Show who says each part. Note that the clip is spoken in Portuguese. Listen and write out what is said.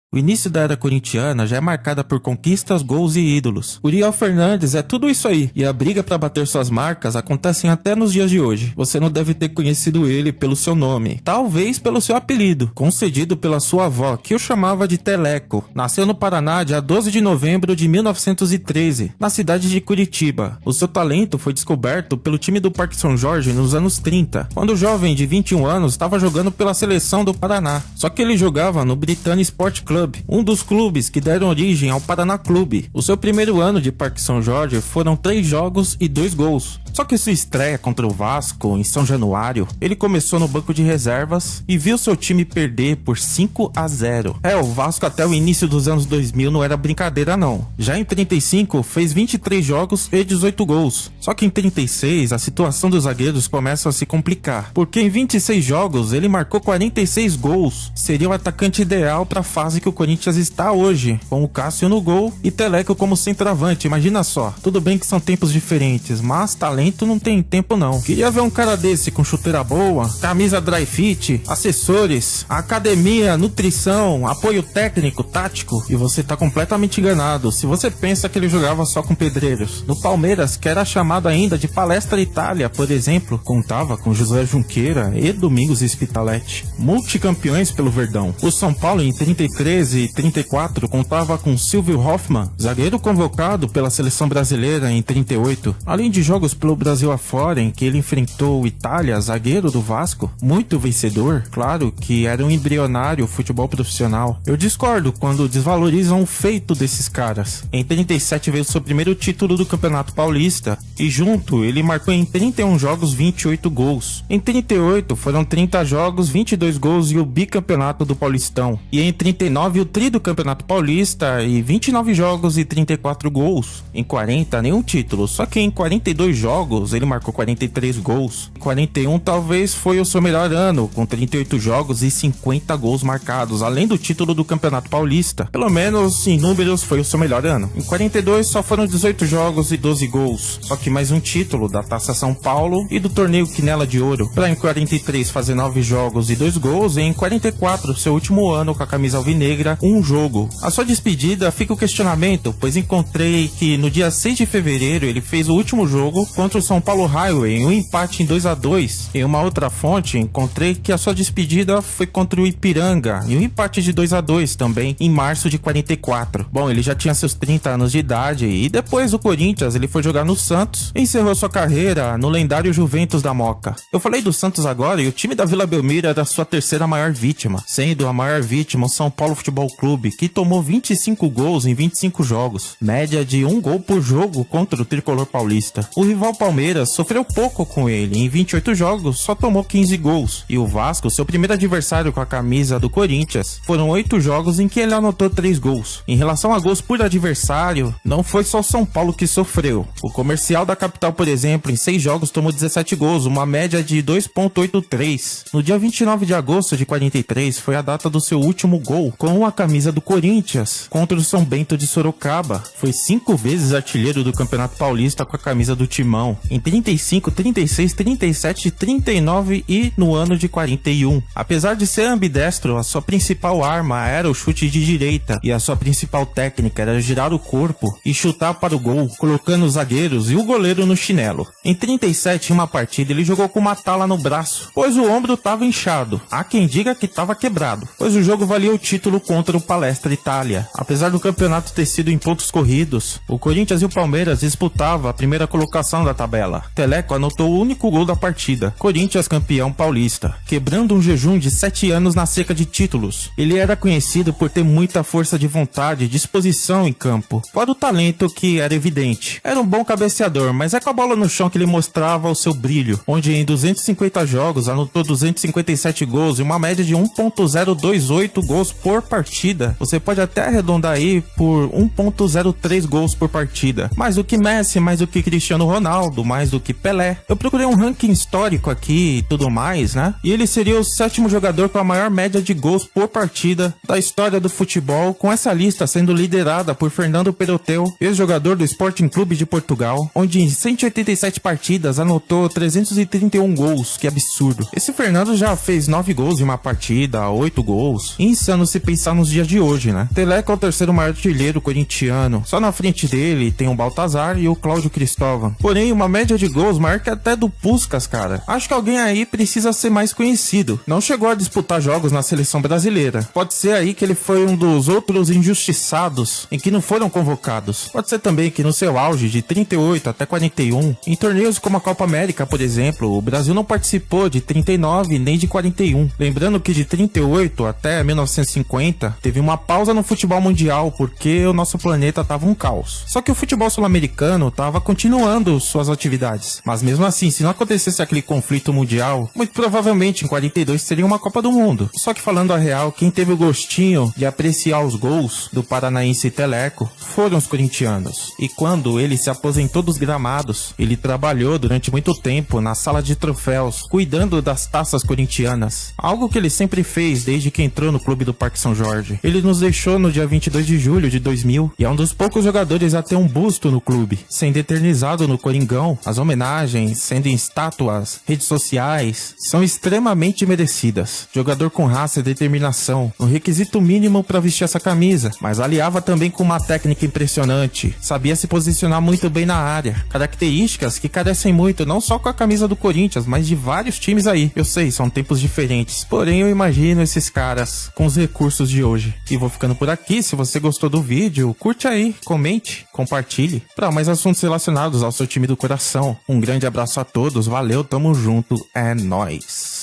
Speaker 1: O início da era corintiana já é marcada por conquistas, gols e ídolos. Uriel Fernandes é tudo isso aí, e a briga para bater suas marcas acontecem até nos dias de hoje. Você não deve ter conhecido ele pelo seu nome, talvez pelo seu apelido, concedido pela sua avó, que o chamava de Teleco. Nasceu no Paraná dia 12 de novembro de 1913, na cidade de Curitiba. O seu talento foi descoberto pelo time do Parque São Jorge nos anos 30, quando o jovem de 21 anos estava jogando pela seleção do Paraná. Só que ele jogava no Britânia Sport Club, um dos clubes que deram origem ao Paraná Clube. O seu primeiro ano de Parque São Jorge foram 3 jogos e 2 gols. Só que sua estreia contra o Vasco, em São Januário, ele começou no banco de reservas e viu seu time perder por 5-0. O Vasco até o início dos anos 2000 não era brincadeira não. Já em 35, fez 23 jogos e 18 gols. Só que em 36, a situação dos zagueiros começa a se complicar, porque em 26 jogos ele marcou 46 gols. Seria o atacante ideal para a fase que o Corinthians está hoje, com o Cássio no gol e Teleco como centroavante. Imagina só, tudo bem que são tempos diferentes, mas talento não tem tempo não. Queria ver um cara desse com chuteira boa, camisa dry fit, assessores, academia, nutrição, apoio técnico, tático, e você tá completamente enganado se você pensa que ele jogava só com pedreiros. No Palmeiras, que era chamado ainda de Palestra Itália, por exemplo, contava com José Junqueira e Domingos Spitaletti, multicampeões pelo Verdão. O São Paulo em 33 e 34 contava com Silvio Hoffmann, zagueiro convocado pela seleção brasileira em 38, além de jogos pelo Brasil afora em que ele enfrentou o Itália, zagueiro do Vasco, muito vencedor. Claro que era um embrionário futebol profissional. Eu discordo quando desvalorizam o feito desses caras. Em 37 veio seu primeiro título do Campeonato Paulista e junto ele marcou em 31 jogos 28 gols. Em 38 foram 30 jogos, 22 gols e o bicampeonato do Paulistão. E em 39 o tri do Campeonato Paulista e 29 jogos e 34 gols. Em 40 nenhum título, só que em 42 jogos ele marcou 43 gols. Em 41 talvez foi o seu melhor ano, com 38 jogos e 50 gols marcados, além do título do Campeonato Paulista. Pelo menos em números foi o seu melhor ano. Em 42 só foram 18 jogos e 12 gols, só que mais um título da Taça São Paulo e do torneio Quinela de Ouro. Pra em 43 fazer 9 jogos e 2 gols, e em 44, seu último ano com a camisa alvinegra, 1 jogo. A sua despedida fica o questionamento, pois encontrei que no dia 6 de fevereiro ele fez o último jogo contra o São Paulo Highway, um empate em 2-2. Em uma outra fonte, encontrei que a sua despedida foi contra o Ipiranga, e um empate de 2-2 também, em março de 44. Bom, ele já tinha seus 30 anos de idade, e depois do Corinthians ele foi jogar no Santos e encerrou sua carreira no lendário Juventus da Moca. Eu falei do Santos agora, e o time da Vila Belmiro era a sua terceira maior vítima, sendo a maior vítima o São Paulo Futebol Clube, que tomou 25 gols em 25 jogos, média de 1 gol por jogo contra o tricolor paulista. O rival Palmeiras sofreu pouco com ele, em 28 jogos só tomou 15 gols, e o Vasco, seu primeiro adversário com a camisa do Corinthians, foram 8 jogos em que ele anotou 3 gols. Em relação a gols por adversário, não foi só o São Paulo que sofreu. O Comercial da capital, por exemplo, em 6 jogos tomou 17 gols, uma média de 2,83. No dia 29 de agosto de 43 foi a data do seu último gol com a camisa do Corinthians contra o São Bento de Sorocaba. Foi 5 vezes artilheiro do Campeonato Paulista com a camisa do Timão, em 35, 36, 37, 39 e no ano de 41. Apesar de ser ambidestro, a sua principal arma era o chute de direita e a sua principal técnica era girar o corpo e chutar para o gol, colocando os zagueiros e o goleiro no chinelo. Em 37, em uma partida, ele jogou com uma tala no braço, pois o ombro estava inchado. Há quem diga que estava quebrado, pois o jogo valia o título contra o Palestra Itália. Apesar do campeonato ter sido em pontos corridos, o Corinthians e o Palmeiras disputavam a primeira colocação da tabela. Teleco anotou o único gol da partida, Corinthians campeão paulista, quebrando um jejum de 7 anos na seca de títulos. Ele era conhecido por ter muita força de vontade e disposição em campo, fora o talento que era evidente. Era um bom cabeceador, mas é com a bola no chão que ele mostrava o seu brilho, onde em 250 jogos anotou 257 gols e uma média de 1,028 gols por partida. Você pode até arredondar aí por 1,03 gols por partida. Mais do que Messi, mais do que Cristiano Ronaldo, Ronaldo mais do que Pelé. Eu procurei um ranking histórico aqui e tudo mais, né? E ele seria o 7º jogador com a maior média de gols por partida da história do futebol, com essa lista sendo liderada por Fernando Peroteu, ex-jogador do Sporting Clube de Portugal, onde em 187 partidas anotou 331 gols, que absurdo. Esse Fernando já fez 9 gols em uma partida, 8 gols. Insano se pensar nos dias de hoje, né? Teleco é o 3º maior artilheiro corintiano. Só na frente dele tem o Baltazar e o Cláudio Cristóvão. Porém, uma média de gols maior que até do Puskás, cara. Acho que alguém aí precisa ser mais conhecido. Não chegou a disputar jogos na seleção brasileira. Pode ser aí que ele foi um dos outros injustiçados em que não foram convocados. Pode ser também que no seu auge de 38 até 41, em torneios como a Copa América, por exemplo, o Brasil não participou de 39 nem de 41. Lembrando que de 38 até 1950 teve uma pausa no futebol mundial porque o nosso planeta tava um caos. Só que o futebol sul-americano tava continuando suas atividades. Mas mesmo assim, se não acontecesse aquele conflito mundial, muito provavelmente em 42 seria uma Copa do Mundo. Só que falando a real, quem teve o gostinho de apreciar os gols do paranaense Teleco foram os corintianos. E quando ele se aposentou dos gramados, ele trabalhou durante muito tempo na sala de troféus, cuidando das taças corintianas. Algo que ele sempre fez desde que entrou no clube do Parque São Jorge. Ele nos deixou no dia 22 de julho de 2000 e é um dos poucos jogadores a ter um busto no clube, sendo eternizado no Coringão. As homenagens, sendo em estátuas, redes sociais, são extremamente merecidas. Jogador com raça e determinação, um requisito mínimo para vestir essa camisa, mas aliava também com uma técnica impressionante, sabia se posicionar muito bem na área, características que carecem muito não só com a camisa do Corinthians, mas de vários times aí. Eu sei, são tempos diferentes, porém eu imagino esses caras com os recursos de hoje. E vou ficando por aqui. Se você gostou do vídeo, curte aí, comente, compartilhe para mais assuntos relacionados ao seu time do coração. Um grande abraço a todos, valeu, tamo junto, é nóis.